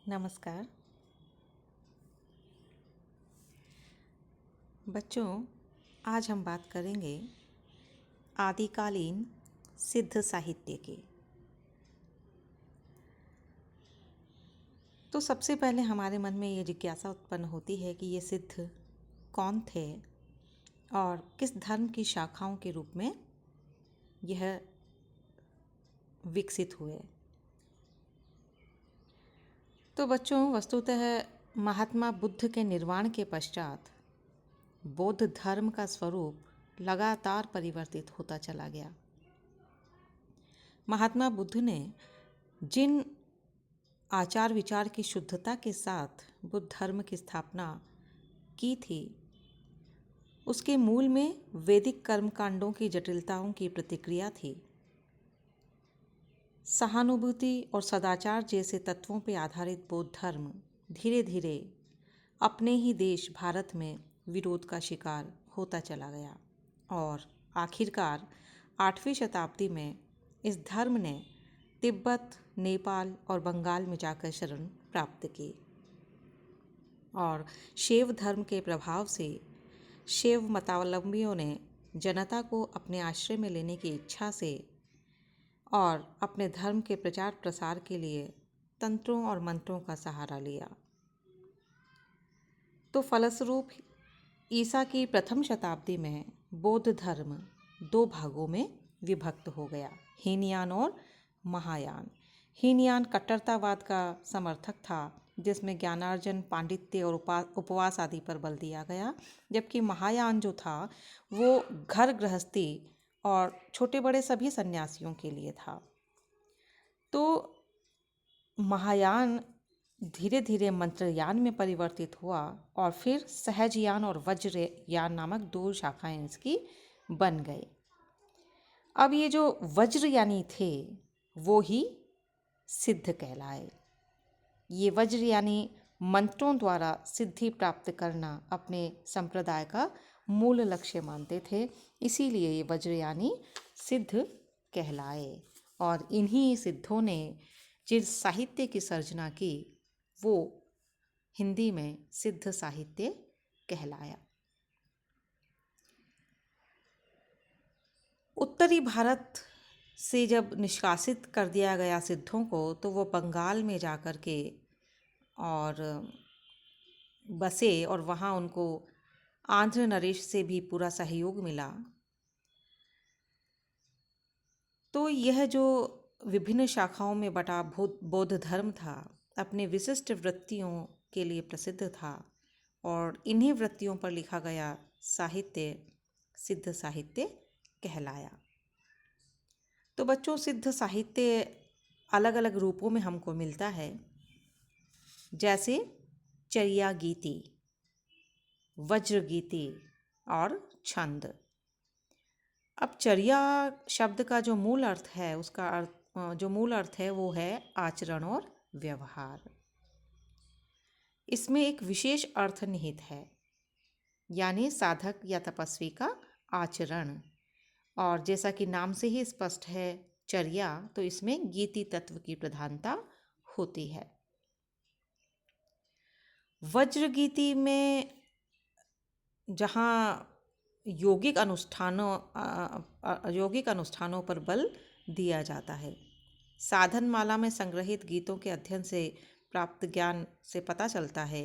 नमस्कार बच्चों। आज हम बात करेंगे आदिकालीन सिद्ध साहित्य की। तो सबसे पहले हमारे मन में ये जिज्ञासा उत्पन्न होती है कि ये सिद्ध कौन थे और किस धर्म की शाखाओं के रूप में यह विकसित हुए। तो बच्चों, वस्तुतः महात्मा बुद्ध के निर्वाण के पश्चात बौद्ध धर्म का स्वरूप लगातार परिवर्तित होता चला गया। महात्मा बुद्ध ने जिन आचार विचार की शुद्धता के साथ बुद्ध धर्म की स्थापना की थी, उसके मूल में वैदिक कर्मकांडों की जटिलताओं की प्रतिक्रिया थी। सहानुभूति और सदाचार जैसे तत्वों पर आधारित बौद्ध धर्म धीरे धीरे अपने ही देश भारत में विरोध का शिकार होता चला गया और आखिरकार 8वीं शताब्दी में इस धर्म ने तिब्बत, नेपाल और बंगाल में जाकर शरण प्राप्त की और शैव धर्म के प्रभाव से शैव मतावलंबियों ने जनता को अपने आश्रय में लेने की इच्छा से और अपने धर्म के प्रचार प्रसार के लिए तंत्रों और मंत्रों का सहारा लिया। तो फलस्वरूप ईसा की प्रथम शताब्दी में बौद्ध धर्म 2 भागों में विभक्त हो गया, हीनयान और महायान। हीनयान कट्टरतावाद का समर्थक था, जिसमें ज्ञानार्जन, पांडित्य और उपवास आदि पर बल दिया गया, जबकि महायान जो था वो घर गृहस्थी और छोटे बड़े सभी सन्यासियों के लिए था। तो महायान धीरे धीरे मंत्रयान में परिवर्तित हुआ और फिर सहजयान और वज्रयान नामक 2 शाखाएं इसकी बन गई। अब ये जो वज्रयानी थे वो ही सिद्ध कहलाए। ये वज्रयानी मंत्रों द्वारा सिद्धि प्राप्त करना अपने संप्रदाय का मूल लक्ष्य मानते थे, इसीलिए ये वज्रयानी सिद्ध कहलाए। और इन्हीं सिद्धों ने जिस साहित्य की सर्जना की वो हिंदी में सिद्ध साहित्य कहलाया। उत्तरी भारत से जब निष्कासित कर दिया गया सिद्धों को, तो वो बंगाल में जाकर के और बसे और वहाँ उनको आंध्र नरेश से भी पूरा सहयोग मिला। तो यह जो विभिन्न शाखाओं में बटा बौद्ध धर्म था, अपने विशिष्ट वृत्तियों के लिए प्रसिद्ध था और इन्हीं वृत्तियों पर लिखा गया साहित्य सिद्ध साहित्य कहलाया। तो बच्चों, सिद्ध साहित्य अलग अलग रूपों में हमको मिलता है, जैसे चर्या गीति, वज्र गीति और छंद। अब चर्या शब्द का जो मूल अर्थ है, जो मूल अर्थ है वो है आचरण और व्यवहार। इसमें एक विशेष अर्थ निहित है, यानी साधक या तपस्वी का आचरण। और जैसा कि नाम से ही स्पष्ट है चर्या, तो इसमें गीति तत्व की प्रधानता होती है। वज्र गीति में जहाँ यौगिक अनुष्ठानों पर बल दिया जाता है। साधन माला में संग्रहित गीतों के अध्ययन से प्राप्त ज्ञान से पता चलता है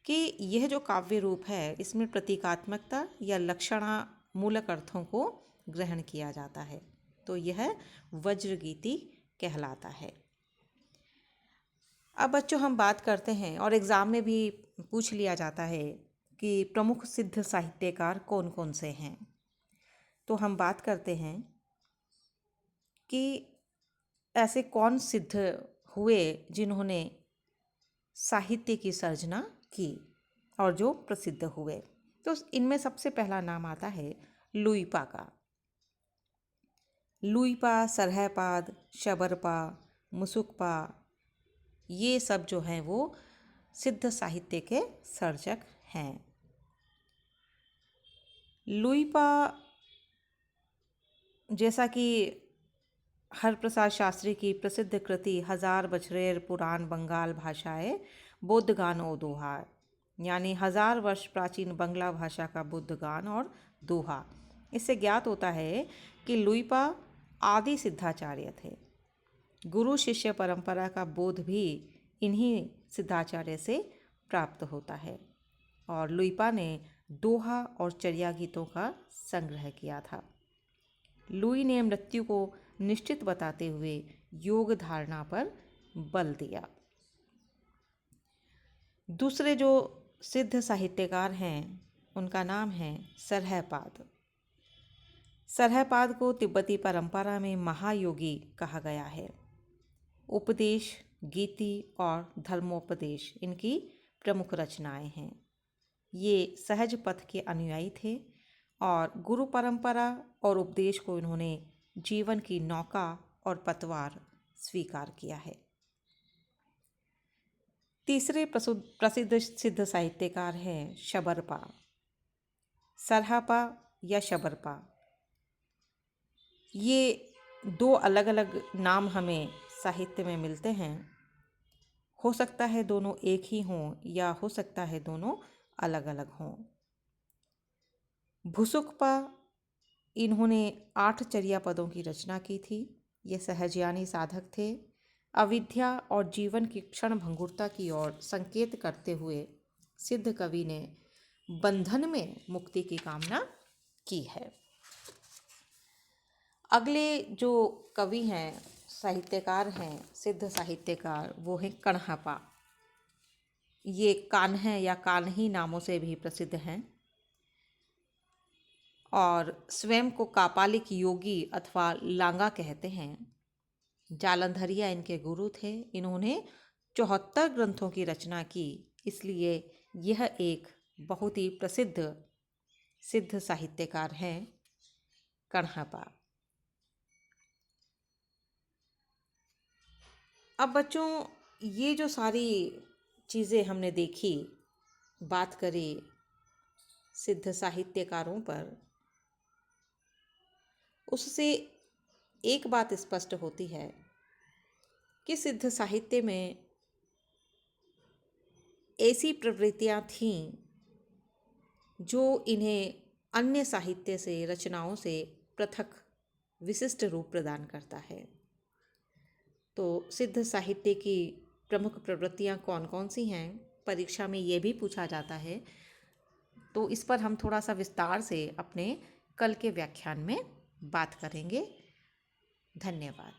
कि यह जो काव्य रूप है, इसमें प्रतीकात्मकता या लक्षणा मूलक अर्थों को ग्रहण किया जाता है, तो यह वज्र गीति कहलाता है। अब बच्चों, हम बात करते हैं और एग्ज़ाम में भी पूछ लिया जाता है कि प्रमुख सिद्ध साहित्यकार कौन कौन से हैं। तो हम बात करते हैं कि ऐसे कौन सिद्ध हुए जिन्होंने साहित्य की सर्जना की और जो प्रसिद्ध हुए। तो इनमें सबसे पहला नाम आता है लुइपा का। लुइपा, सरहपाद, शबरपा, मुसुकपा, ये सब जो हैं वो सिद्ध साहित्य के सर्जक हैं। लुइपा, जैसा कि हरप्रसाद शास्त्री की प्रसिद्ध कृति हजार बछरेर पुराण बंगाल भाषाए बुद्ध गान ओ दोहा, यानी 1000 वर्ष प्राचीन बंगला भाषा का बुद्ध गान और दोहा। इससे ज्ञात होता है कि लुइपा आदि सिद्धाचार्य थे। गुरु शिष्य परंपरा का बोध भी इन्हीं सिद्धाचार्य से प्राप्त होता है और लुइपा ने दोहा और चर्या गीतों का संग्रह किया था। लुई ने मृत्यु को निश्चित बताते हुए योग धारणा पर बल दिया। दूसरे जो सिद्ध साहित्यकार हैं उनका नाम है सरहपाद। सरहपाद को तिब्बती परंपरा में महायोगी कहा गया है। उपदेश, गीति और धर्मोपदेश इनकी प्रमुख रचनाएं हैं। ये सहज पथ के अनुयायी थे और गुरु परंपरा और उपदेश को इन्होंने जीवन की नौका और पतवार स्वीकार किया है। तीसरे प्रसिद्ध सिद्ध साहित्यकार हैं शबरपा। सरहपा या शबरपा, ये दो अलग अलग नाम हमें साहित्य में मिलते हैं। हो सकता है दोनों एक ही हों या हो सकता है दोनों अलग अलग हों। भुसुकपा, इन्होंने 8 चर्या पदों की रचना की थी। ये सहजयानी साधक थे। अविद्या और जीवन की क्षण भंगुरता की ओर संकेत करते हुए सिद्ध कवि ने बंधन में मुक्ति की कामना की है। अगले जो कवि हैं, साहित्यकार हैं, सिद्ध साहित्यकार, वो है कण्हपा। ये कान्ह या कान्ही नामों से भी प्रसिद्ध हैं और स्वयं को कापालिक योगी अथवा लांगा कहते हैं। जालंधरिया इनके गुरु थे। इन्होंने 74 ग्रंथों की रचना की, इसलिए यह एक बहुत ही प्रसिद्ध सिद्ध साहित्यकार हैं कण्हपा। अब बच्चों, ये जो सारी चीज़ें हमने देखी, बात करी सिद्ध साहित्यकारों पर, उससे एक बात स्पष्ट होती है कि सिद्ध साहित्य में ऐसी प्रवृत्तियां थीं जो इन्हें अन्य साहित्य से, रचनाओं से पृथक विशिष्ट रूप प्रदान करता है। तो सिद्ध साहित्य की प्रमुख प्रवृत्तियां कौन कौन सी हैं, परीक्षा में ये भी पूछा जाता है। तो इस पर हम थोड़ा सा विस्तार से अपने कल के व्याख्यान में बात करेंगे। धन्यवाद।